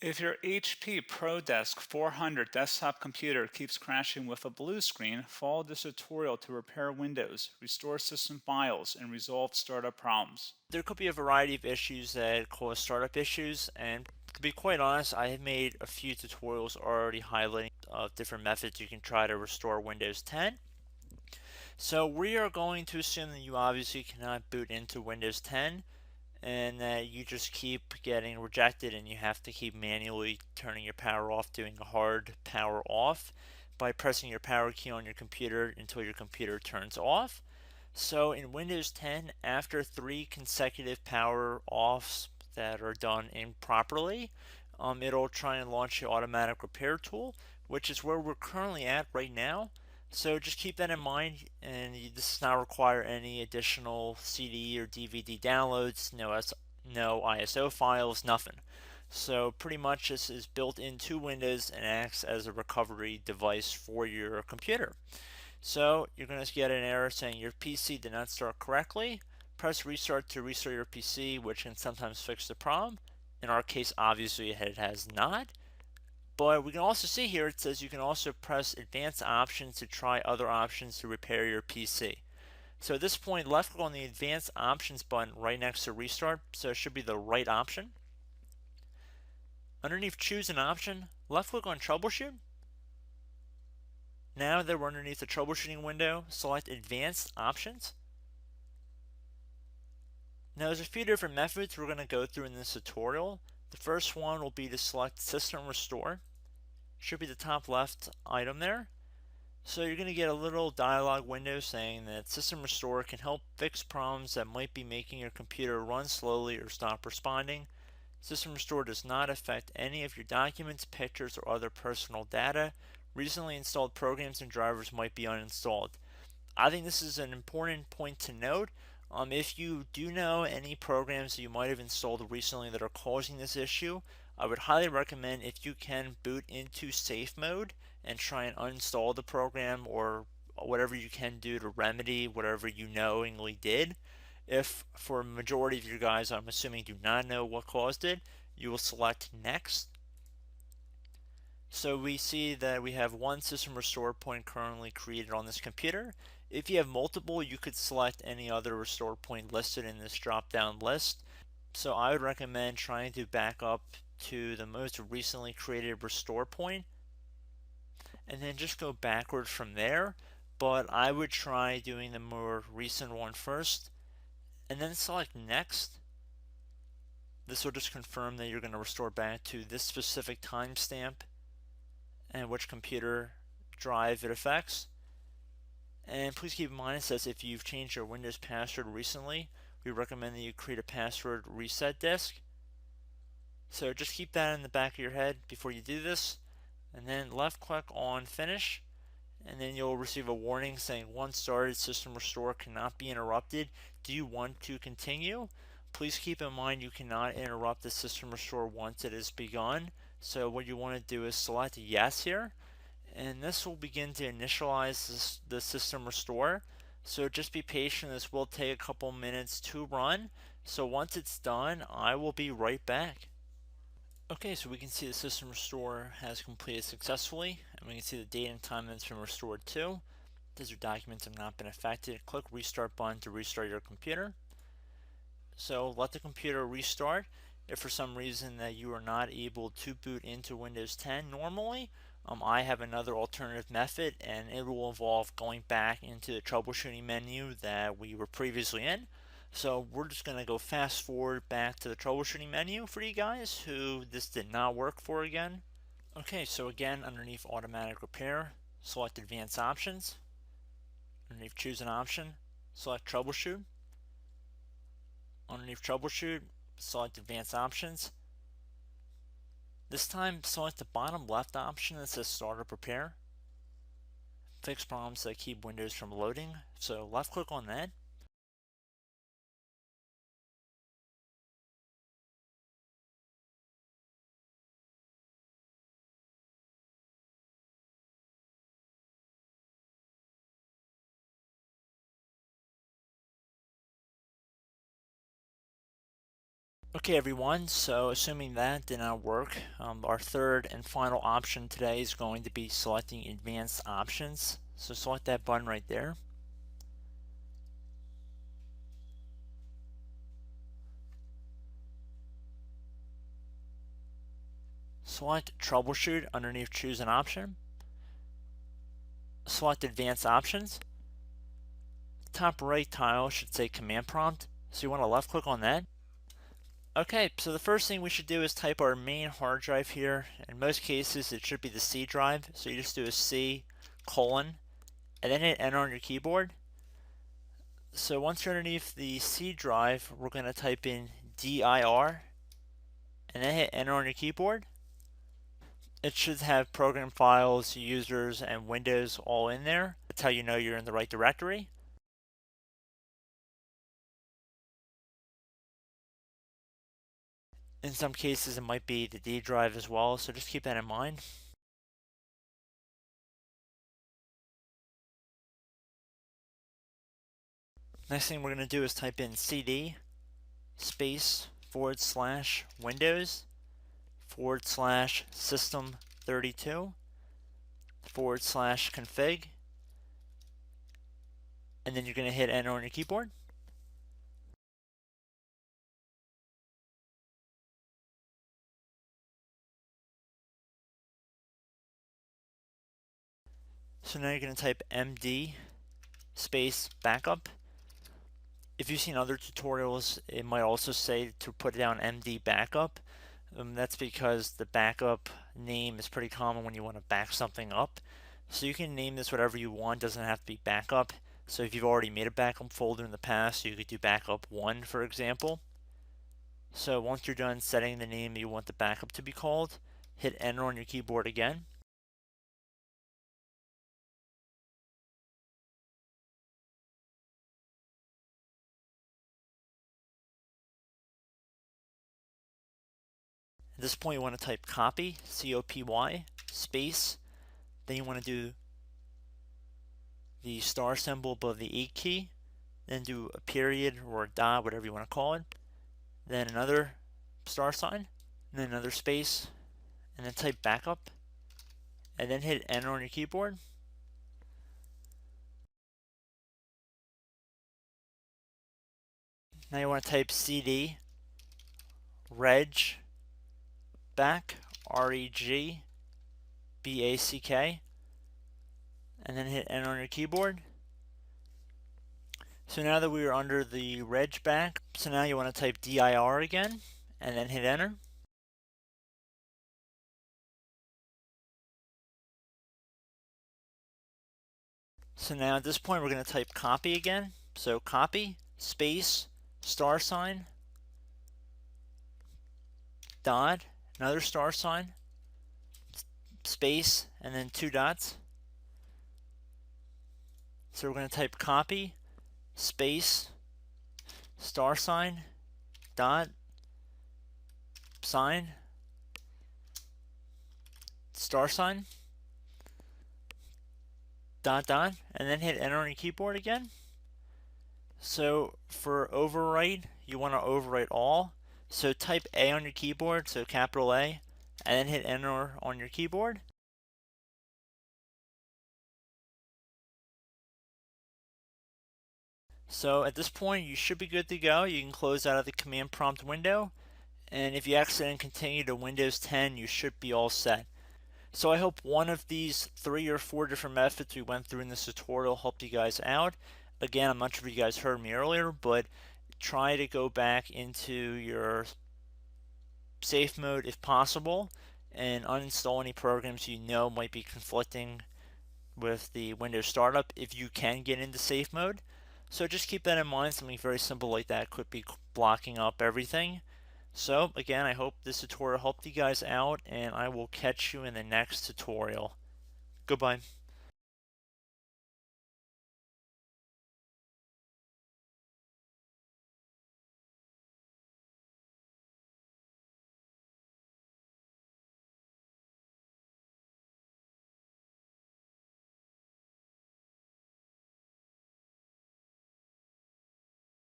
If your HP ProDesk 400 desktop computer keeps crashing with a blue screen, follow this tutorial to repair Windows, restore system files, and resolve startup problems. There could be a variety of issues that cause startup issues, and to be quite honest, I have made a few tutorials already highlighting different methods you can try to restore Windows 10. So we are going to assume that you obviously cannot boot into Windows 10 and that you just keep getting rejected and you have to keep manually turning your power off, doing a hard power off by pressing your power key on your computer until your computer turns off. So in Windows 10, after 3 consecutive power offs that are done improperly, it'll try and launch the automatic repair tool, which is where we're currently at right now. So just keep that in mind, and this does not require any additional CD or DVD downloads, no ISO files, nothing. So pretty much this is built into Windows and acts as a recovery device for your computer. So you're going to get an error saying your PC did not start correctly. Press restart to restart your PC, which can sometimes fix the problem. In our case, obviously it has not. But we can also see here it says you can also press advanced options to try other options to repair your PC. So at this point, left click on the advanced options button right next to restart, so it should be the right option. Underneath choose an option, left click on troubleshoot. Now that we're underneath the troubleshooting window, select advanced options. Now there's a few different methods we're going to go through in this tutorial. The first one will be to select system restore. Should be the top left item there. So you're going to get a little dialog window saying that System Restore can help fix problems that might be making your computer run slowly or stop responding. System Restore does not affect any of your documents, pictures, or other personal data. Recently installed programs and drivers might be uninstalled. I think this is an important point to note. If you do know any programs that you might have installed recently that are causing this issue, I would highly recommend if you can boot into safe mode and try and uninstall the program or whatever you can do to remedy whatever you knowingly did. If for a majority of you guys, I'm assuming do not know what caused it, you will select next. So we see that we have one system restore point currently created on this computer. If you have multiple, you could select any other restore point listed in this drop down list. So I would recommend trying to back up to the most recently created restore point and then just go backwards from there. But I would try doing the more recent one first and then select next. This will just confirm that you're going to restore back to this specific timestamp and which computer drive it affects. And please keep in mind it says if you've changed your Windows password recently, we recommend that you create a password reset disk. So just keep that in the back of your head before you do this, and then left click on finish, and then you'll receive a warning saying once started, system restore cannot be interrupted. Do you want to continue? Please keep in mind you cannot interrupt the system restore once it has begun. So what you want to do is select yes here, and this will begin to initialize the system restore. So just be patient, this will take a couple minutes to run. So once it's done, I will be right back. Okay, so we can see the system restore has completed successfully, and we can see the date and time that it's been restored to. These your documents have not been affected. Click restart button to restart your computer. So let the computer restart. If for some reason that you are not able to boot into Windows 10 normally, I have another alternative method, and it will involve going back into the troubleshooting menu that we were previously in. So we're just going to go fast forward back to the troubleshooting menu for you guys who this did not work for again. Okay, so again, underneath automatic repair, select advanced options. Underneath choose an option, select troubleshoot. Underneath troubleshoot, select advanced options. This time, select the bottom left option that says startup repair. Fix problems that keep Windows from loading. So left click on that. Okay, everyone, so assuming that did not work, our third and final option today is going to be selecting advanced options. So select that button right there. Select troubleshoot underneath choose an option. Select advanced options. Top right tile should say command prompt, so you want to left click on that. Okay, so the first thing we should do is type our main hard drive here. In most cases, it should be the C drive. So you just do a C colon and then hit enter on your keyboard. So once you're underneath the C drive, we're going to type in dir and then hit enter on your keyboard. It should have program files, users, and Windows all in there. That's how you know you're in the right directory. In some cases, it might be the D drive as well, so just keep that in mind. Next thing we're going to do is type in cd space / Windows / system 32 / config, and then you're going to hit enter on your keyboard. So now you're going to type md space backup. If you've seen other tutorials, it might also say to put down md backup. That's because the backup name is pretty common when you want to back something up. So you can name this whatever you want, doesn't have to be backup. So if you've already made a backup folder in the past, you could do backup 1, for example. So once you're done setting the name you want the backup to be called, hit enter on your keyboard again. At this point, you want to type copy, C-O-P-Y, space. Then you want to do the star symbol above the 8 key. Then do a period or a dot, whatever you want to call it. Then another star sign, and then another space, and then type backup. And then hit enter on your keyboard. Now you want to type cd reg back, R-E-G B-A-C-K, and then hit enter on your keyboard. So now that we are under the reg back, so now you want to type dir again, and then hit enter. So now at this point we're going to type copy again. So copy, space, star sign, dot, another star sign, space, and then 2 dots. So we're going to type copy, space, star sign, dot, sign, star sign, dot, dot, and then hit enter on your keyboard again. So for overwrite, you want to overwrite all. So type A on your keyboard, so capital A, and then hit enter on your keyboard. So at this point, you should be good to go. You can close out of the command prompt window. And if you accidentally continue to Windows 10, you should be all set. So I hope one of these 3 or 4 different methods we went through in this tutorial helped you guys out. Again, I'm not sure if you guys heard me earlier, but try to go back into your safe mode if possible and uninstall any programs you know might be conflicting with the Windows startup if you can get into safe mode. So just keep that in mind. Something very simple like that could be blocking up everything. So again, I hope this tutorial helped you guys out, and I will catch you in the next tutorial. Goodbye.